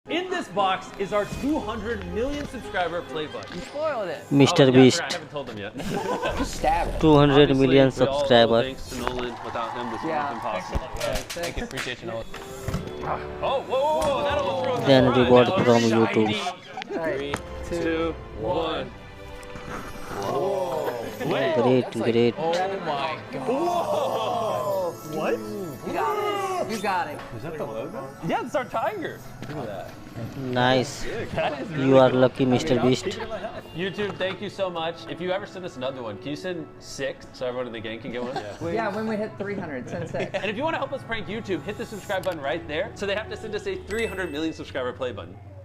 In this box is our 200 million subscriber play button. You spoiled it. Mr. Oh, Beast. I haven't told them yet. Just stab it. 200 million Obviously, we all owe subscriber. Thanks to Nolan. Without him, this would Yeah. have been possible. Thank you. Appreciate you, Nolan. Oh, whoa. That almost threw us Then off. reward That was from shiny. YouTube. 3, 2, 1. Whoa. Wait. Great. Oh my god. Whoa. What? You got it. You got it. Is that the logo? Yeah, it's our tiger. Look at that. Nice. That is really You are cool. lucky, Mr. Beast. YouTube, thank you so much. If you ever send us another one, can you send 6 so everyone in the gang can get one? Yeah, when we hit 300, send 6. And if you want to help us prank YouTube, hit the subscribe button right there. So they have to send us a 300 million subscriber play button.